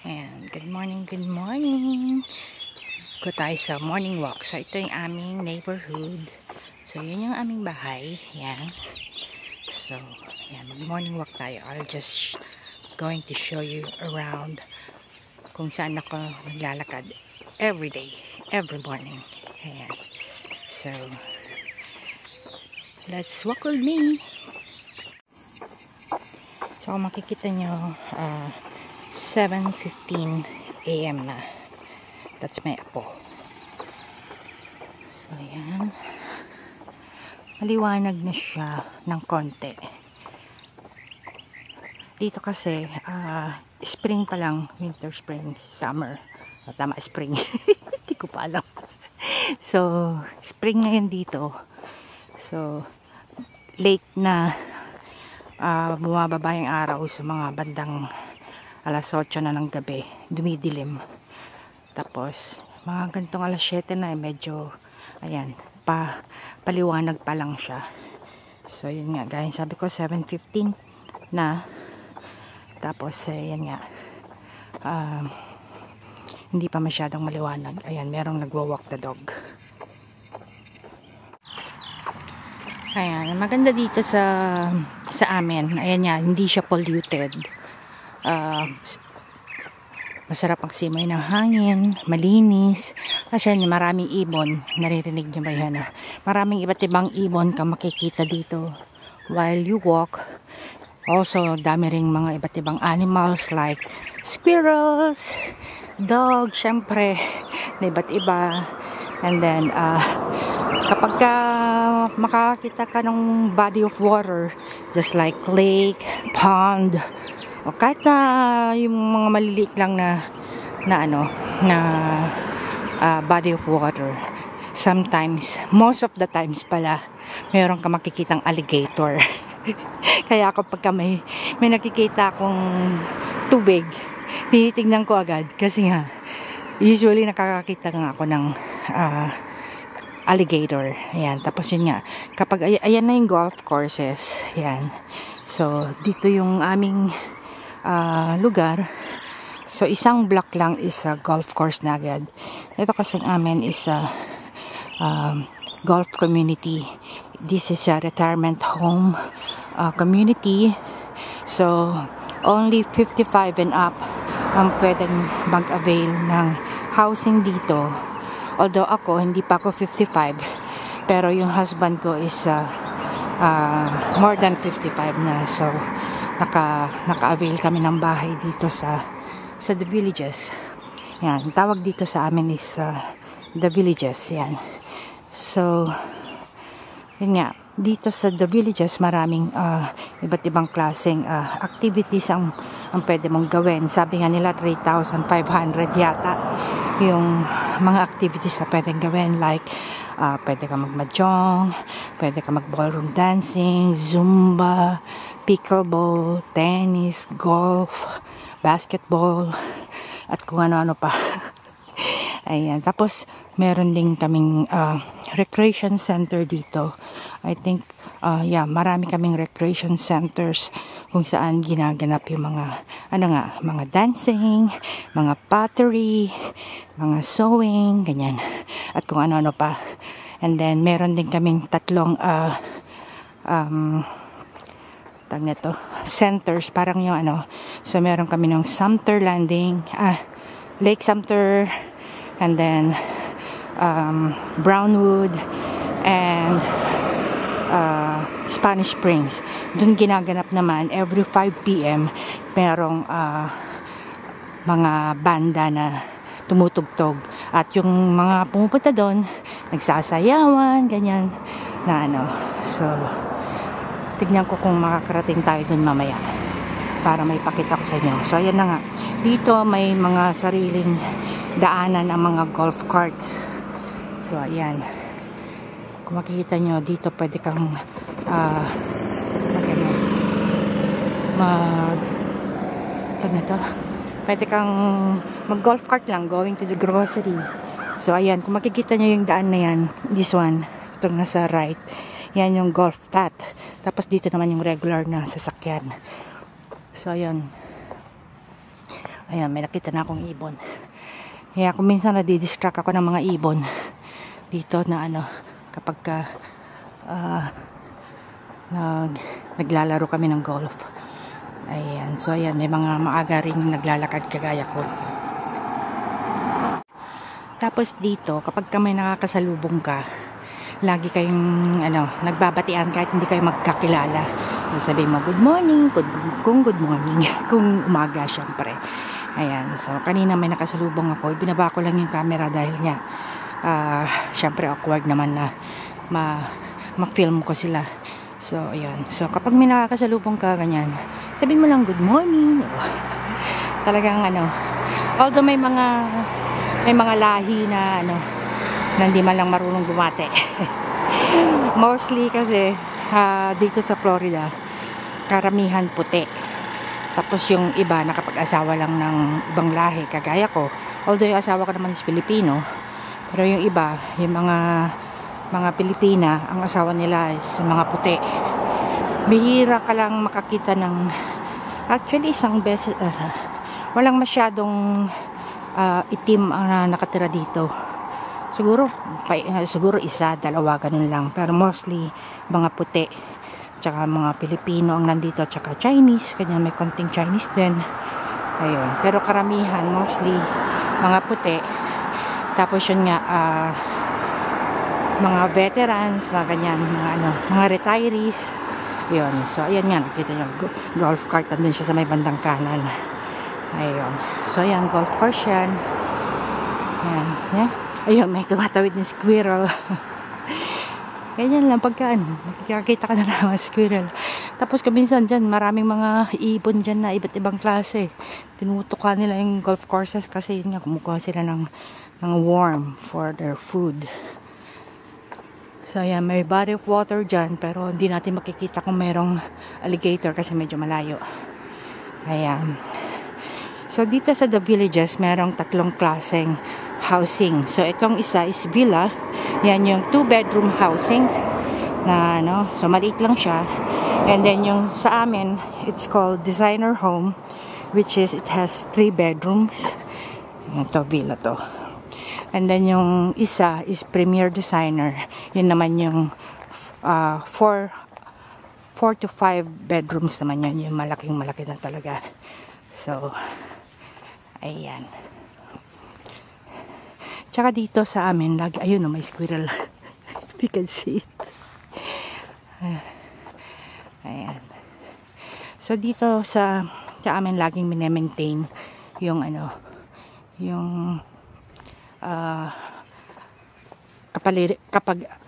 And good morning, good morning. Go tayo sa morning walk. So, ito yung aming neighborhood. So, yun yung aming bahay. Yan. So, yan. Morning walk tayo. I'll just going to show you around kung saan ako naglalakad every day, every morning. Ayan. So, let's walk with me. So, kung makikita nyo, 7:15 AM na. That's my apo. So, ayan. Maliwanag na siya ng konti. Dito kasi, spring pa lang. Winter, spring, summer. Tama, spring. Hindi ko pa alam. So, spring ngayon dito. So, late na bumababa yung araw sa mga bandang alas 8 na ng gabi, dumidilim. Tapos mga gantong alas 7 na medyo ayan, paliwanag pa lang siya. So yun nga, gaya sabi ko 7:15 na. Tapos ayan nga, hindi pa masyadong maliwanag. Ayan, merong nagwa-walk the dog. Ayan, maganda dito sa amin. Ayan nga, hindi siya polluted. Masarap ang simoy ng hangin, malinis. Kasi maraming ibon. Naririnig nyo ba yan? Maraming iba't ibang ibon ka makikita dito while you walk. Also, dami ring mga iba't ibang animals like squirrels, dogs, syempre, na iba't iba. And then, kapag makakita ka ng body of water, just like lake, pond, o kahit na yung mga maliliit lang na body of water, sometimes, most of the times pala, mayroon ka makikitang alligator. Kaya kapag may nakikita akong tubig, tinitignan ko agad kasi nga usually nakakakita nga ako ng alligator. Ayan, tapos yun nga, kapag ayan na yung golf courses, ayan, so dito yung aming lugar. So isang block lang is a golf course na agad. Ito kasi amin is a golf community. This is a retirement home community. So only 55 and up ang pwedeng mag-avail ng housing dito. Although ako, hindi pa ako 55, pero yung husband ko is more than 55 na. So naka-avail kami ng bahay dito sa The Villages. Yan, tawag dito sa amin is The Villages. Yan. So, yun nga, dito sa The Villages maraming iba't ibang klaseng activities ang pwede mong gawin. Sabi nga nila 3,500 yata yung mga activities na pwedeng gawin, like pwede ka mag-mahjong, pwede ka mag-ballroom dancing, zumba, pickleball, tennis, golf, basketball, at kung ano-ano pa. Ayan. Tapos, meron din kaming recreation center dito. I think, marami kaming recreation centers kung saan ginaganap yung mga dancing, mga pottery, mga sewing, ganyan. At kung ano-ano pa. And then, meron din kaming tatlong centers, parang yung so meron kami ng Sumter Landing, Lake Sumter, and then Brownwood, and Spanish Springs. Doon ginaganap naman every 5 PM merong mga banda na tumutugtog, at yung mga pumupunta doon nagsasayawan, ganyan na so tignan ko kung makakarating tayo dun mamaya para may pakita ko sa inyo. So ayan na nga, dito may mga sariling daanan ang mga golf carts. So ayan, kung makikita nyo dito, pwede kang pwede kang mag golf cart lang going to the grocery. So ayan, kung makikita nyo yung daan na yan, this one, itong nasa right, yan yung golf path. Tapos dito naman yung regular na sasakyan. So ayan, Ayan, may nakita na akong ibon. Kaya kung minsan nadidistract ako ng mga ibon dito na ano, kapag naglalaro kami ng golf. Ayan, so ayan, may mga maaga rin naglalakad kagaya ko. Tapos dito, kapag may nakakasalubong ka, lagi kayong nagbabatian kahit hindi kayo magkakilala. Sabihin mo, good morning, kung good morning, kung umaga syempre. Ayan, so kanina may nakasalubong ako, ibinaba ko lang yung camera dahil nga, syempre awkward naman na ma-film ko sila. So, ayan. So, kapag may nakakasalubong ka, ganyan, sabihin mo lang, good morning. Talagang although may mga lahi na na hindi man lang marunong bumate. Mostly kasi dito sa Florida karamihan puti, tapos yung iba nakapag-asawa lang ng ibang lahi kagaya ko, although yung asawa ko naman is Pilipino, pero yung iba, yung mga Pilipina, ang asawa nila is mga puti. Bihira ka lang makakita ng, actually isang beses walang masyadong itim ang nakatira dito. Siguro isa, dalawa, ganun lang. Pero mostly, mga puti. Tsaka mga Pilipino ang nandito. Tsaka Chinese. Kanya may konting Chinese din. Ayun. Pero karamihan, mostly, mga puti. Tapos yun nga, mga veterans, mga ganyan, mga retirees. Yun. So, ayan nga. Nakita nyo, golf cart. Nandun siya sa may bandang kanan. Ayun. So, ayan, golf course yan. Ayan. Yeah. Ayun, may tumatawid ng squirrel. Ganyan lang pagka makikita ka na lang squirrel. Tapos kaminsan dyan, maraming mga ibon dyan na iba't ibang klase. Tinutuka nila yung golf courses kasi yun nga, kumukuha sila ng worm for their food. So ayan, may body of water dyan, pero hindi natin makikita kung mayroong alligator kasi medyo malayo. Ayan. So dito sa The Villages, merong 3 klaseng housing. So itong isa is villa. Yan yung 2-bedroom housing na so maliit lang siya. And then yung sa amin, it's called designer home, which is it has 3 bedrooms. Ito villa to. And then yung isa is premier designer. Yun naman yung 4 to 5 bedrooms naman yun. Yung malaki na talaga. So ayan. Tsaka dito sa amin, lagi, ayun may squirrel. If you can see it. Ayan. So dito sa amin, laging minemaintain yung yung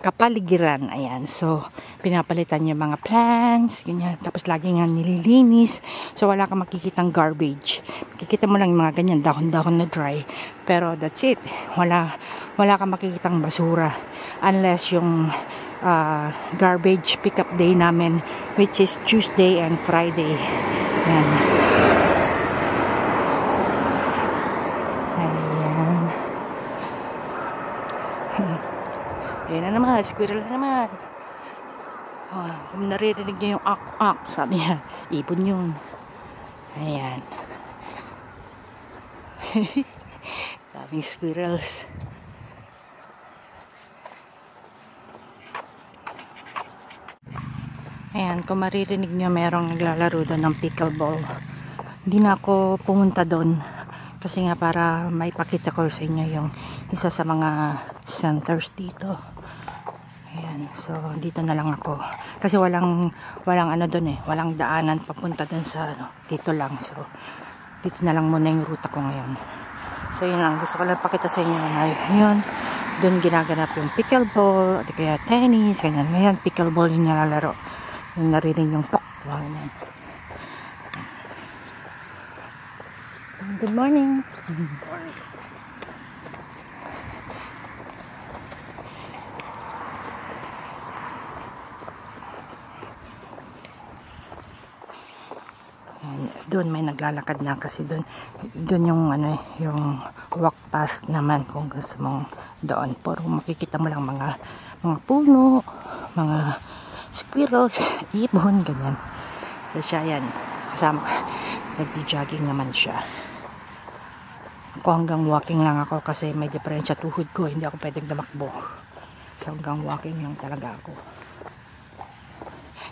kapaligiran. Ayan. So, pinapalitan yung mga plants, ganyan. Tapos lagi nga nililinis. So, wala kang makikitang garbage. Makikita mo lang yung mga ganyan, dahon-dahon na dry. Pero that's it. Wala kang makikitang basura. Unless yung garbage pick-up day namin, which is Tuesday and Friday. Ayan. Ayan na naman, squirrel na naman. Oh, kung naririnig niya yung ak-ak, sabi niya, ibon yun. Ayan. Daming squirrels. Ayan, kung maririnig niyo, merong naglalaro doon ng pickleball. Hindi na ako pumunta doon. Kasi nga para maipakita ko sa inyo yung isa sa mga centers dito. Ayan, so dito na lang ako. Kasi walang doon walang daanan papunta doon sa dito lang. So dito na lang muna yung ruta ko ngayon. So yun lang, gusto ko lang pakita sa inyo na yun. Doon ginaganap yung pickleball, o kaya tennis, ganyan. Ngayon, pickleball yung nilalaro. Yung narinig yung pok. Wow, yan. Good morning. Good morning. Doon may naglalakad na kasi doon yung yung walk path naman kung gusto mong doon. Pero makikita mo lang mga puno, mga squirrels, ibon, ganyan. So siya yan, kasama, nagdi-jogging naman siya. Ako hanggang walking lang ako kasi may diferensya tuhod ko, hindi ako pwedeng tumakbo. So hanggang walking lang talaga ako.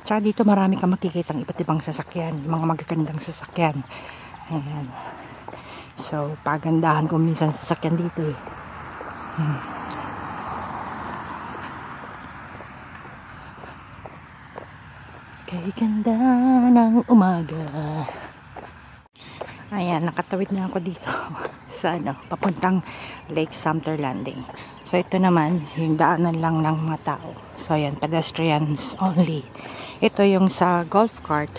Tsaka dito marami kang makikitang iba't ibang sasakyan, mga magagandang sasakyan. Ayan. So pagandahan ko minsan sasakyan dito eh. Kay ganda ng umaga. Ayan, nakatawid na ako dito sa papuntang Lake Sumter Landing. So ito naman, yung daanan lang ng mga tao. So ayan, pedestrians only. Ito yung sa golf cart.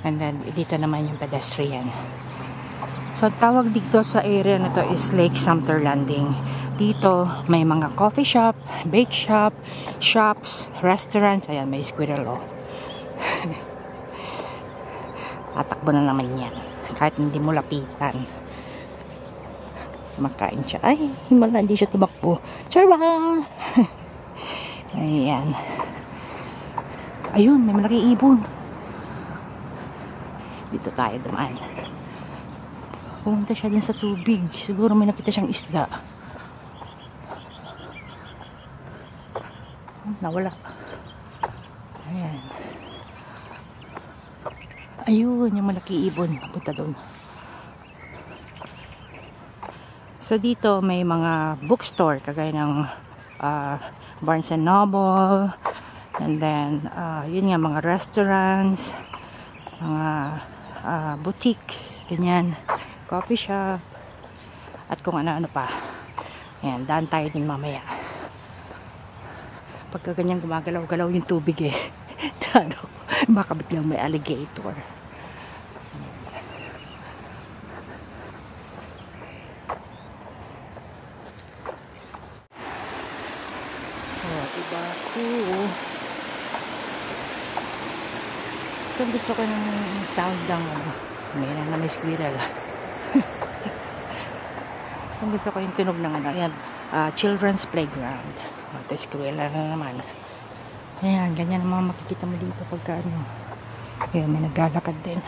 And then dito naman yung pedestrian. So tawag dito sa area na to is Lake Sumter Landing. Dito may mga coffee shop, bake shop, shops, restaurants. Ayan, may squirrel oh. Tatakbo na naman yan kahit hindi mo lapitan. Makain siya. Ay, himala, hindi siya tumakbo. Charwa! Ayan. Ayun, may malaking ibon. Dito tayo dumaan. Pumunta siya din sa tubig. Siguro may nakita siyang isda. Nawala. Ayan. Ayun, yung malaki ibon. Punta doon. So, dito may mga bookstore. Kagaya ng Barnes and Noble. And then, yun nga, mga restaurants. Mga boutiques. Ganyan. Coffee shop. At kung ano-ano pa. Ayan, daan tayo din mamaya. Pagka ganyan gumagalaw-galaw yung tubig eh. Baka biglang may alligator. Diba? So gusto ko ng sound ng may squirrel. So gusto ko yung tunog ng ayan, children's playground. Ito squirrel na naman. Ayan, ganyan naman makikita mo dito pagka ayan, may naglalakad din.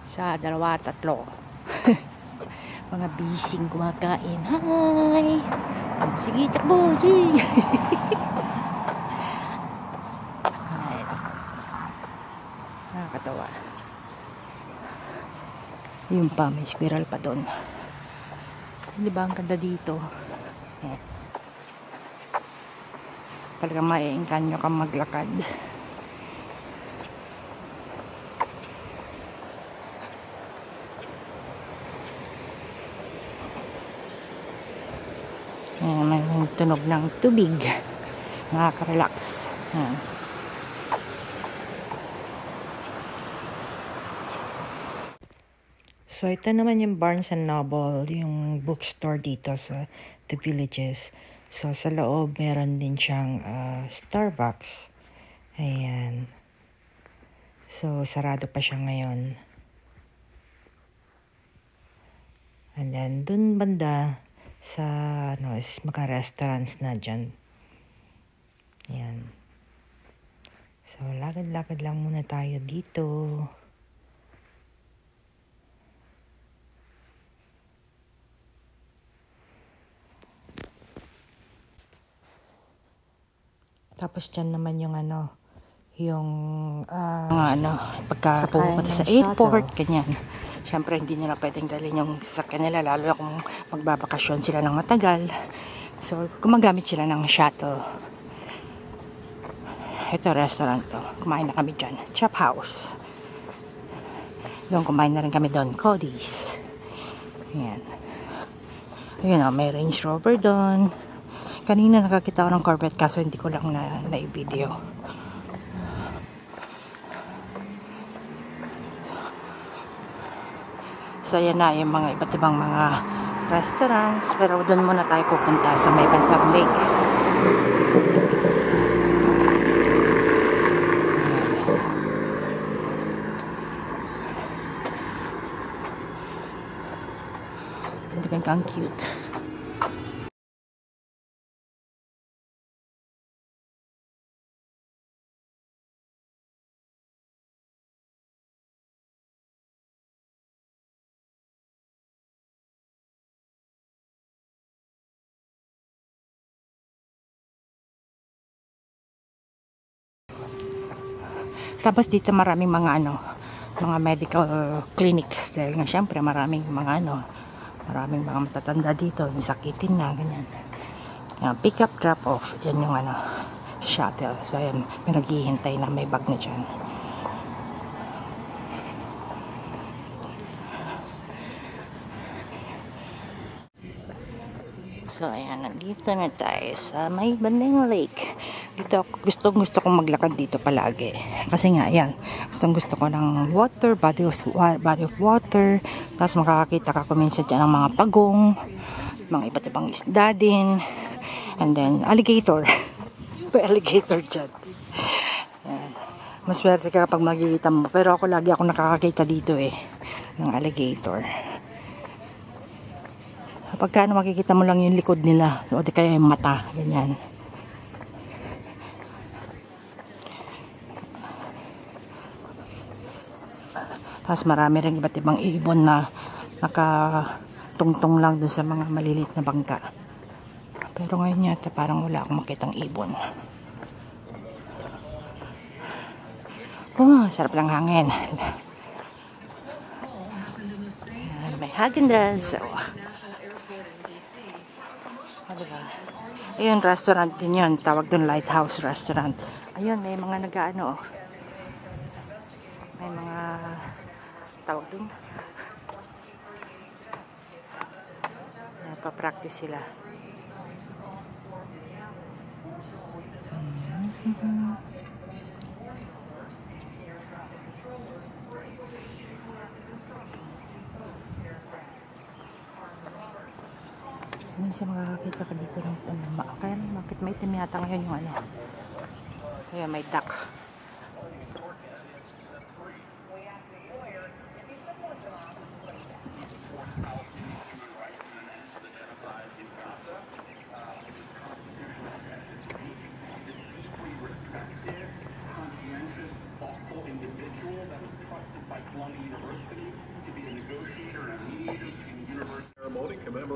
Sa dalawa, tatlo. Mga bising kumakain. Hi! Sige, takbo! Sige! Nakakatawa. Yung pa, may squirrel pa doon. Diba ang ganda dito? Ayan. Talagang maiengkanyo kang maglakad. Ayan, may tunog ng tubig. Nakaka-relax. Ayan. So, ito naman yung Barnes and Noble, yung bookstore dito sa The Villages. So, sa loob, meron din siyang Starbucks. Ayan. So, sarado pa siya ngayon. And then, dun banda, sa, is mga restaurants na dyan. Ayan. So, lakad-lakad lang muna tayo dito. Tapos dyan naman yung pagka pupunta sa airport, ganyan. Siyempre, hindi nila pwedeng dalhin yung sasakyan nila, lalo na kung magbabakasyon sila ng matagal. So, gumagamit sila ng shuttle. Ito, restaurant to. Kumain na kami dyan. Chop House. Doon, kumain na rin kami doon. Cody's. Ayan. Ayan o, may Range Rover doon. Kanina nakakita ko ng Corvette kaso hindi ko lang na-video. So yan na yung mga iba't ibang mga restaurants. Pero doon muna tayo pupunta sa may Bantag Lake. Hindi ba kang cute? Tapos dito maraming mga mga medical clinics dahil nga syempre maraming mga maraming mga matatanda dito, yung sakitin na ganyan. Pick up, drop off, dyan yung shuttle. So ayan, may naghihintay na may bag na dyan. So ayan, nandito na tayo sa may bandang lake. Dito gusto kong maglakad dito palagi. Kasi nga ayan, gusto ko ng water, body of water. Tapos makakakita ka kuminsan dyan ng mga pagong, mga iba't ibang isda din. And then alligator. May alligator dyan. Ayan. Maswerte ka kapag makikita mo. Pero ako lagi ako nakakakita dito ng alligator. Pagka makikita mo lang yung likod nila o di kaya yung mata, ganyan. Tapos marami rin iba't ibang ibon na nakatungtong lang dun sa mga maliliit na bangka. Pero ngayon yata parang wala akong makitang ibon. Sarap lang hangin. May Häagen-Dazs. Diba? Ayun, restaurant din yun. Tawag doon Lighthouse Restaurant. Ayun, may mga may mga tawag doon. Pa-practice sila. Minsan makakakita ka dito ng kaya bakit may itim yata ngayon yung kaya may duck.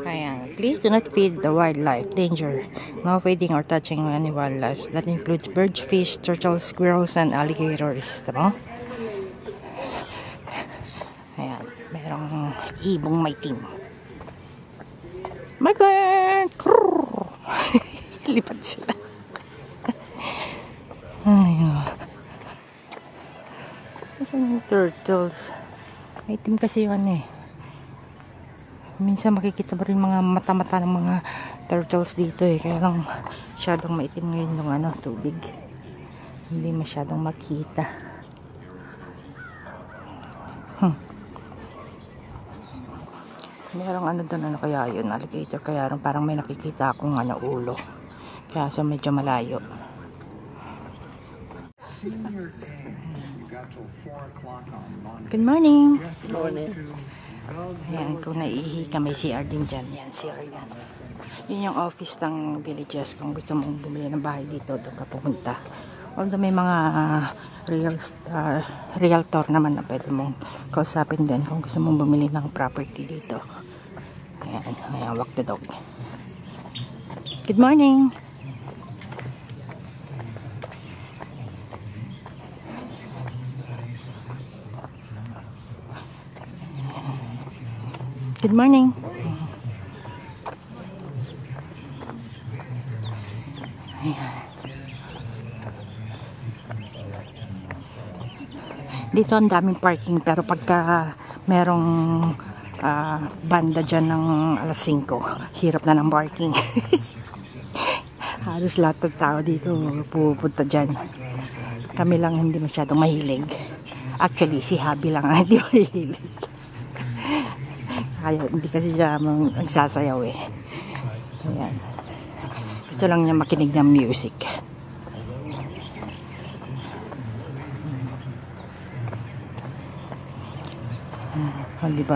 Ayan, please do not feed the wildlife. Danger. No feeding or touching any wildlife. That includes birds, fish, turtles, squirrels, and alligators. Diba? Ayan, merong ibong may team. My friend! Lipat sila. Ayan. Saan yung turtles? May team kasi yun Minsan makikita mo rin mga mata-mata ng mga turtles dito kaya lang masyadong maitim ngayon ng tubig. Hindi masyadong makita. Merong doon kaya yun, alligator, kaya parang may nakikita akong ulo. Kaya sa medyo malayo. Good morning. Good morning. Ayan, kung naiihi ka, may CR din dyan. Yan, CR yan. Yun yung office ng Villages. Kung gusto mong bumili ng bahay dito, doon ka pumunta. Although may mga realtor naman na pwede mong kausapin din kung gusto mong bumili ng property dito. Ayan, ayan, walk the dog. Good morning! Good morning. Ayan. Dito ang daming parking pero pagka merong banda dyan ng alas 5, hirap na ng parking. Halos lahat ng tao dito pupunta dyan. Kami lang hindi masyadong mahilig. Actually, si Habi lang ang hindi mahilig. Kaya hindi kasi siya nagsasayaw Ayan. Gusto lang niya makinig ng music. Diba?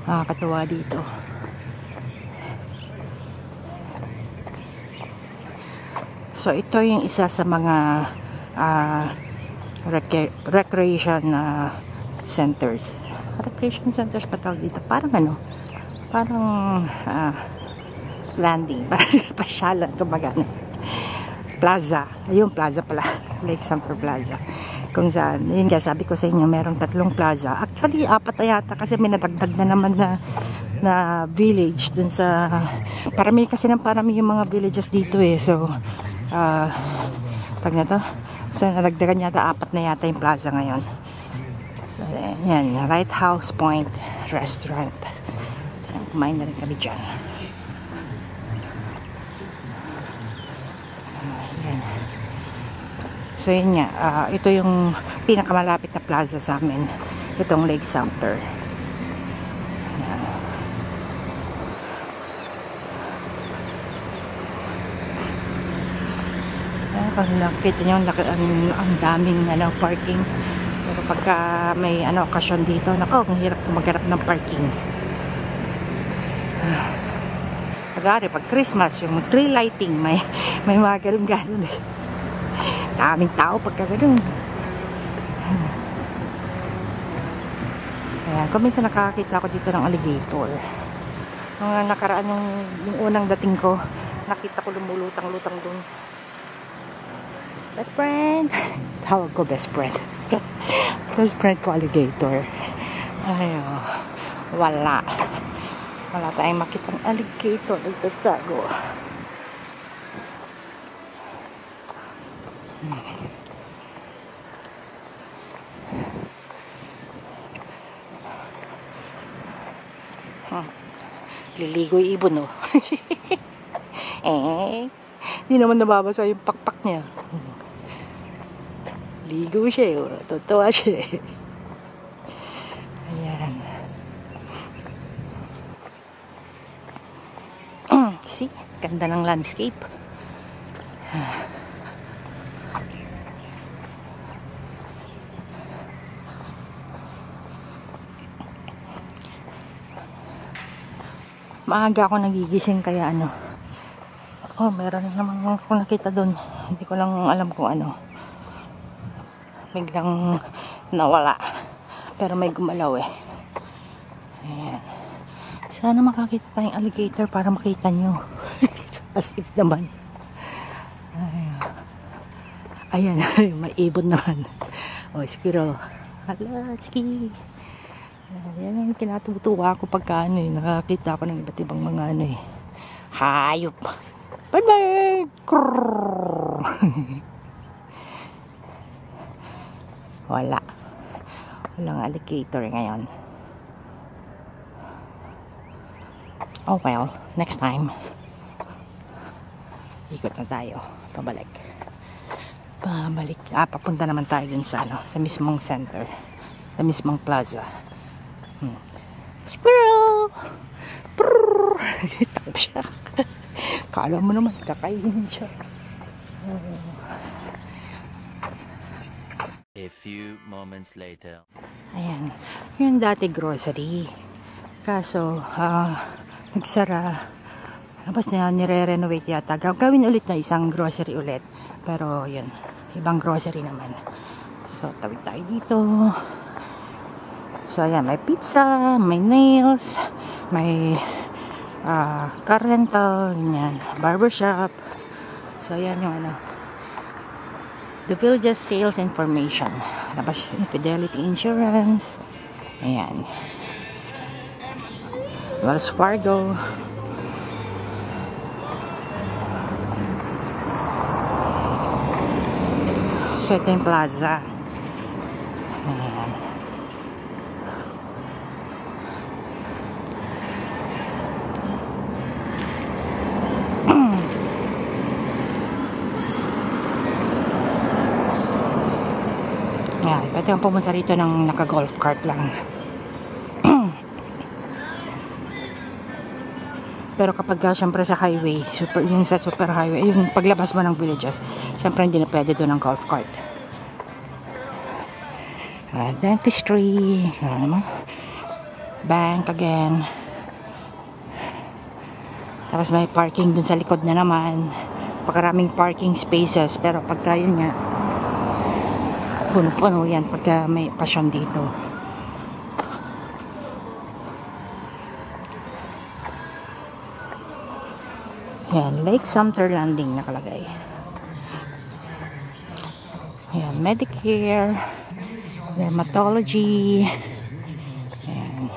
Nakakatawa dito. So ito yung isa sa mga recreation centers. Recreation centers pa tawag dito. Parang parang landing. Pasyalan, kumbaga. Plaza. Ayun, plaza pala. Lake Samper Plaza. Kung saan, yun kaya sabi ko sa inyo, merong 3 plaza. Actually, 4 na yata kasi may nadagdag na naman na village dun sa, parami kasi ng parami yung mga villages dito eh. So, tag na to. So, nadagdagan yata, 4 na yata yung plaza ngayon. So, yan, Lighthouse Point Restaurant. Kumain na rin kami dyan. So yun nga, ito yung pinakamalapit na plaza sa amin, itong Lake Sumter. Kung nakita nyo, ang daming parking. Pero pagka may okasyon dito, nako, ang hirap maghanap ng parking. Pag Christmas, yung tree lighting, may mga ganun-ganun eh. Daming tao pagka ganun. Ayan, kung minsan nakakita ko dito ng alligator. Nung nakaraan yung unang dating ko, nakita ko lumulutang-lutang dun. Best friend! Tawag ko best friend. Best friend ko alligator. Ayaw. Wala tayong makitang alligator dito sa Tago. Liligo yung ibon, oh. Di naman nababasa yung pakpak niya. Ligo siya, oh. Totoo siya. Ayan. See? Ganda ng landscape. Maaga ako nagigising kaya meron naman ako nakita doon. Hindi ko lang alam kung ano. Biglang nawala. Pero may gumalaw eh. Ayan. Sana makakita tayong alligator para makita nyo. As if naman. Ayan. May ibon naman. Oh, squirrel. Hala, chiki. Yan ang kinatutuwa ko pagka nakakita ko ng iba't ibang mga hayop. Bye-bye! Walang alligator ngayon. Oh well, next time. Ikot na tayo. Pabalik. Papunta naman tayo dun sa mismong center. Sa mismong plaza. Squirrel! Takbo siya. Kala mo naman, kakainin siya. A few moments later. Ayan. Yung dati grocery. Kaso, nagsara. Tapos nire-renovate yata. Gawin ulit na isang grocery ulit. Pero yun, ibang grocery naman. So, tawid tayo dito. So, ayan, may pizza, may nails, may car rental, ganyan, barbershop. So, ayan yung The Village's sales information. Tapos, Fidelity Insurance. Ayan. Wells Fargo. So, ito yung plaza. Ayan. Ayan, pwede kang pumunta rito ng naka-golf cart lang. Pero kapag syempre sa highway, yung sa super highway, yung paglabas mo ng villages, syempre hindi na pwede doon ng golf cart. Dentistry, bank again. Tapos may parking dun sa likod na naman. Pagkaraming parking spaces, pero pagka yun nga, puno-puno yan pagka may pasyon dito. Ayan, Lake Sumter Landing nakalagay. Ayan, Medicare, dermatology, and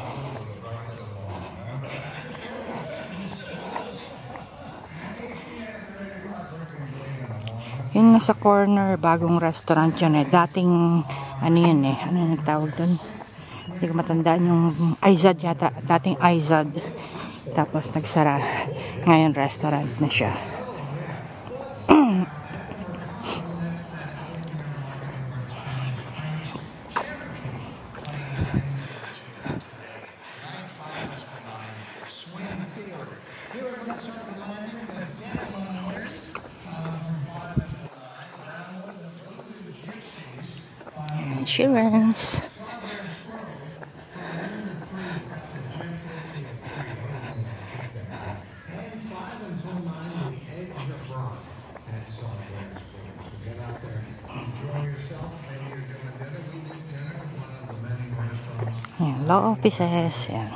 yun nasa corner, bagong restaurant yun eh. Dating, ano yun eh, ano yung tawag doon? Hindi ko matandaan yung Aizad yata. Dating Aizad. Tapos nagsara. Ngayon restaurant na siya. Insurance. Ayan, law offices. Ayan.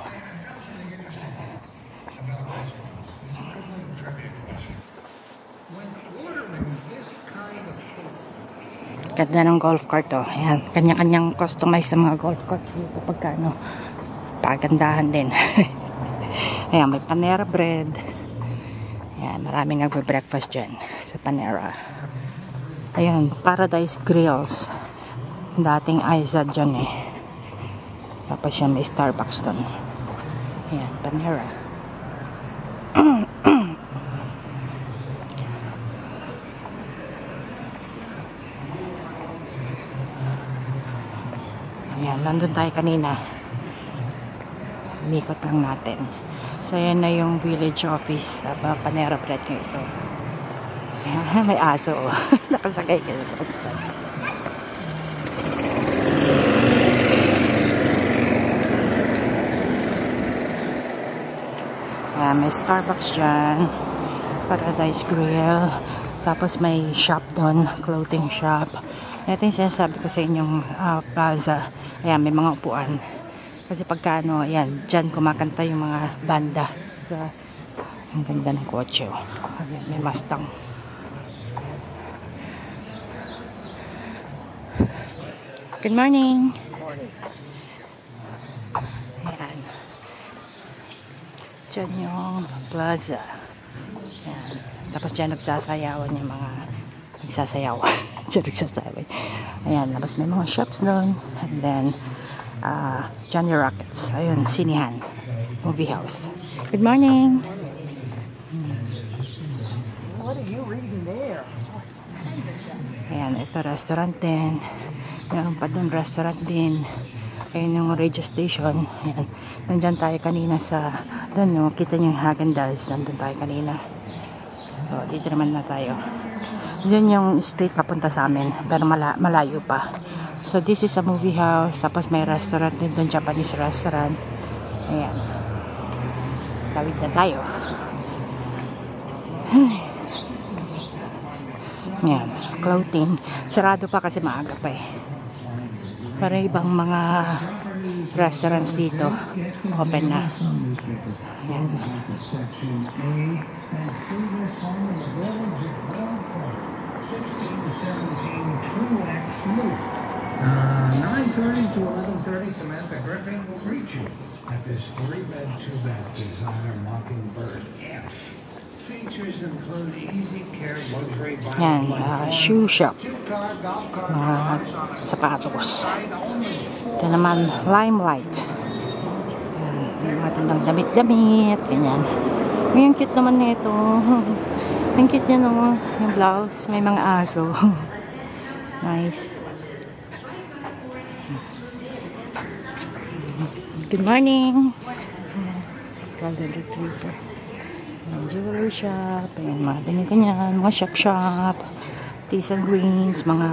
Ganda ng golf cart oh. Ayan, kanya-kanyang customize sa mga golf carts dito pagka ano, pagandahan din. Ayan, may Panera bread. Ayan, maraming nagbe-breakfast dyan sa Panera. Ayan, Paradise Grills. Dating Aizad dyan eh. Tapos yan, may Starbucks doon. Ayan, Panera. Ayan, nandun tayo kanina. Umikot lang natin. So, yan na yung village office sa Panera Bread nyo ito. Ayan, may aso. Nakasakay ka ito. Ayan, may Starbucks dyan. Paradise Grill. Tapos may shop doon. Clothing shop. Ito yung sinasabi ko sa inyong plaza. Ayan, may mga upuan. Kasi pagka ano, ayan, dyan kumakanta yung mga banda. Ang ganda ng kotse. Ayan, may Mustang. Good morning. Ayan. Dyan yung plaza. Ayan. Tapos dyan nagsasayawan yung mga nagsasayawan. Dyan nagsasayawan. Ayan, tapos may mga shops doon. And then, Johnny Rockets. Ayun, sinihan. Movie house. Good morning. What are you reading there? Ayan, ito restaurant din. Meron pa doon restaurant din. Ayun yung radio station. Ayan. Nandyan tayo kanina sa doon, no? Kita nyo yung Häagen-Dazs. Nandun tayo kanina. So, dito naman na tayo. Yun yung street papunta sa amin. Pero malayo pa. So, this is a movie house. Tapos may restaurant din doon. Japanese restaurant. Ayan. Tawid na tayo. Ayan. Clothing. Sarado pa kasi maaga pa eh. Pero ibang mga restaurants dito. Open na. Ayan. Smooth. 9:30 to 11:30, Samantha Griffin will greet you at this 3-bed, 2-bath designer Mockingbird F. Features include easy care luxury Yan, shoe shop. Sapatos. Ito naman, Limelight. May mga tandang damit-damit. Ganyan. May cute naman nito. Ang cute niya naman. Yung blouse. May mga aso. Nice. Good morning. Golden Retriever. Jewelry shop. Ayan, mga ganyan-ganyan. Mga shop-shop. Teas and greens. Mga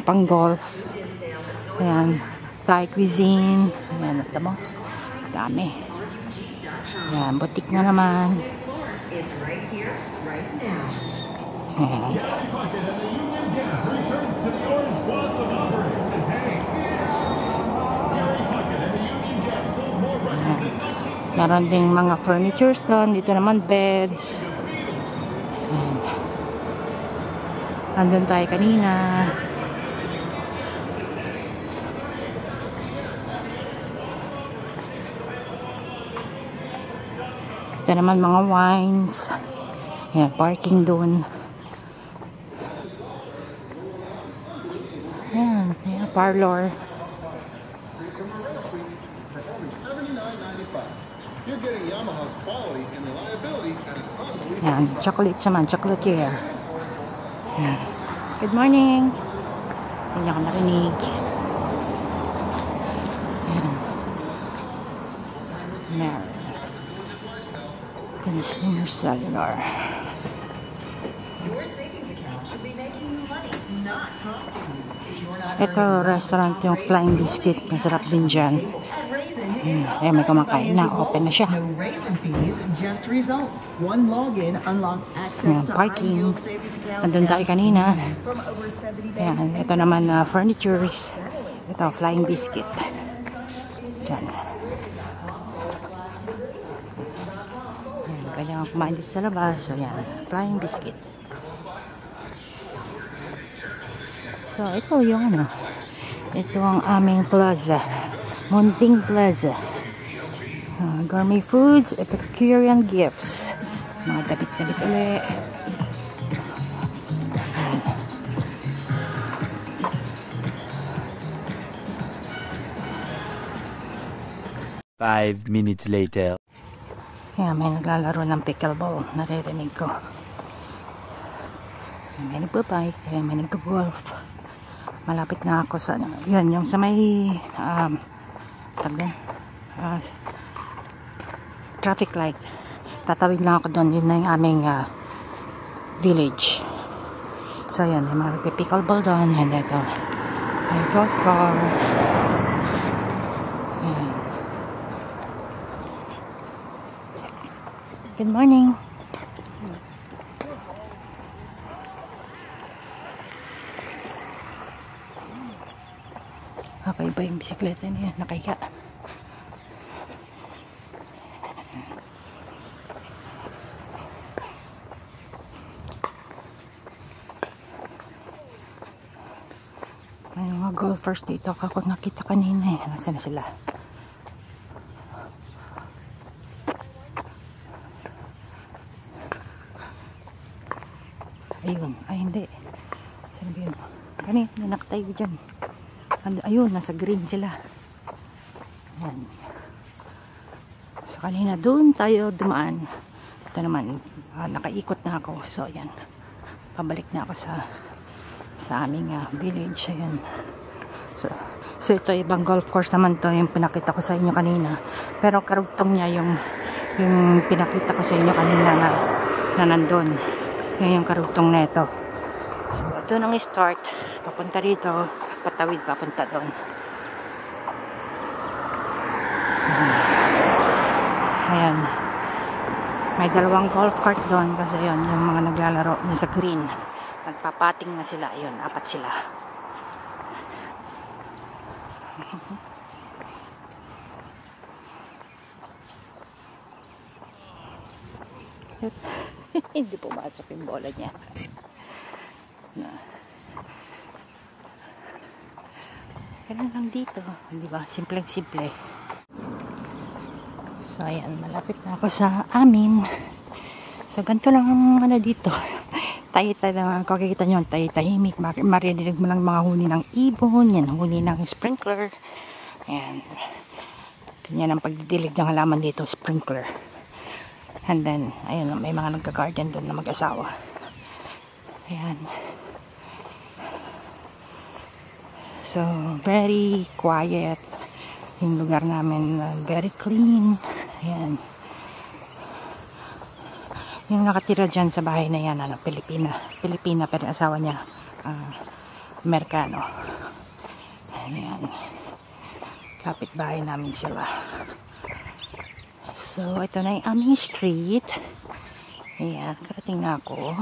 pang-golf. Ayan. Thai cuisine. Ayan, ito mo. Dami. Ayan, boutique na naman. Ayan. Meron ding mga furnitures doon. Dito naman beds. Andun tayo kanina. Ito naman mga wines. Ayan, parking doon. Ayan, ayan, parlor. Ayan, chocolate naman, chocolatier. Ayan. Good morning. Hindi ako narinig. Ayan. Ayan. Consumer Cellular. Your savings account should be making you money, not costing you. If you're not Ito, restaurant yung Flying Biscuit. Masarap din dyan. Ayan, may kumakain na. Open na siya. No raisin fees, just results. One login unlocks access Ayan, to parking. high-yield savings accounts. Andun tayo kanina. From over 70 banks. Ayan, ito naman furniture. Ito, Flying Biscuit. Dyan. Ayan, pwede kang kumain dito sa labas. So, ayan, Flying Biscuit. So, ito yung ano. Ito ang aming plaza. Munting Plaza. Gourmet foods, Epicurean gifts. Mga damit-damit ulit. 5 minutes later. Kaya may naglalaro ng pickleball. Naririnig ko. May nagbabike. Kaya may nagka-golf. Malapit na ako sa yun, yung sa may traffic light. Tatawid lang ako doon. Yun na yung aming village. So yan, may mga nagpipickleball doon. And ito, may golf car. Ayan. Good morning. Okay ba yung bisikleta niya? Nakaya. May mga golfers dito. Ako nakita kanina eh. Nasaan na sila? Ayun. Ay hindi. Saan ba yun? Kanina nakatayo dyan. Ayun, nasa green sila. Ayan. So kanina doon tayo dumaan. Ito naman, nakaikot na ako. So ayan, pabalik na ako sa aming village. Ayan. So ito ibang golf course naman to, yung pinakita ko sa inyo kanina. Pero karugtong niya yung pinakita ko sa inyo kanina na nandun. Yan yung karugtong na ito. So ito nang start, papunta rito, patawid papunta doon. So, ayan. May dalawang golf cart doon kasi yun, yung mga naglalaro niya sa green. Nagpapating na sila. Ayun, 4 sila. Hindi pumasok yung bola niya. Ganun lang dito. Diba? Simpleng-simple. So, ayan. Malapit na ako sa amin. So, ganito lang ang ano dito. Tayo-tayo lang. Kung kikita nyo, tayo-tahimik. Marinig mo lang mga huni ng ibon. Yan, huni ng sprinkler. Ayan. Ganyan ang pagdidilig ng halaman dito. Sprinkler. And then, ayun, may mga nagka-garden doon na mag-asawa. Ayan. So, very quiet. Yung lugar namin, very clean. Ayan. Yung nakatira dyan sa bahay na yan, Pilipina, pero asawa niya, Amerikano. Ayan. Kapit-bahay namin sila. So, ito na yung aming street. Ayan, karating na ako.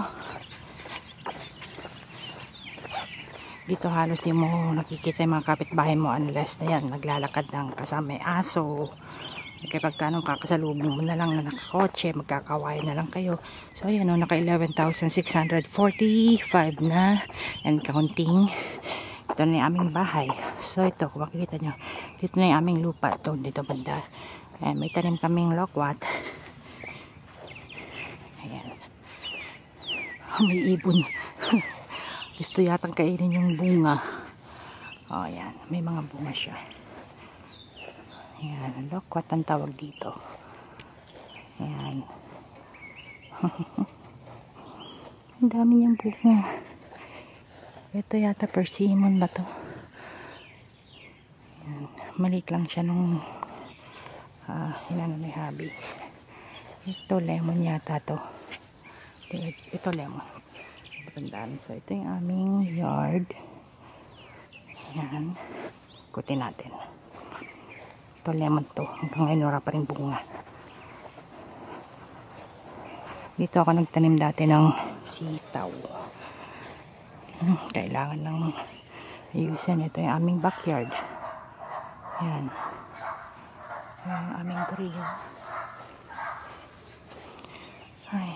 Dito halos di mo nakikita yung mga kapitbahay mo unless na yan, naglalakad ng kasama may aso Kaya pagka kakasalubong mo na lang na nakakotse, magkakawayan na lang kayo. So, ayan o, naka 11,645 na and counting. Ito na yung aming bahay. So, ito, kung makikita nyo, dito na yung aming lupa. Ito, dito banda. Ayan, may tanim kaming lokwat. Ayan. May ibon. Gusto yatang kainin yung bunga. O, ayan. May mga bunga siya. Ayan, lokwat ang tawag dito. Ayan. Ang dami niyang bunga. Ito yata persimmon ba to? Ayan. Maliit lang siya nung hinano ni Habi. Ito lemon yata to. Ito lemon. Ang so ito yung aming yard. Ayan. Ikutin natin. Ito lemon to. Hanggang ngayon wala pa rin bunga. Dito ako nagtanim dati ng sitaw. Kailangan ng ayusin. Ito yung aming backyard. Ayan. Yung aming grill. Ay.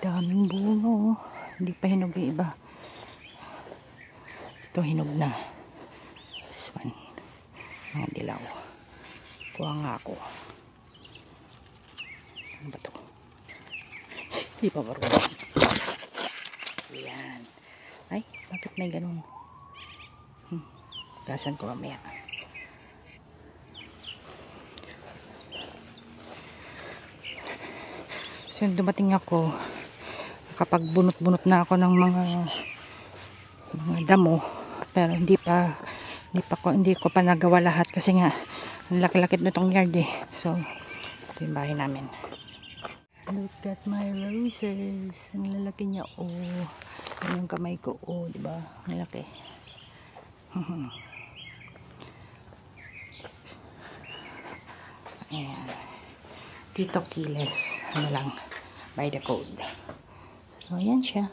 Daming bunga. Hindi pa hinog yung iba. Ito hinog na. This one. Mga dilaw. Kuha nga ako. Ano ba ito? Hindi pa marunong. Ayan. Ay, bakit may ganun? Gasan ko mamaya. So, dumating ako. Kapag bunot-bunot na ako ng mga damo, pero hindi ko pa nagawa lahat kasi nga ang laki-laki nitong yard eh. So ito yung bahay namin. Look at my roses. Ang lalaki niya. Oh, yan yung kamay ko. Oh, di ba? Ang laki. Ayan. Tito Kiles. Ano lang, by the code. So, ayan siya.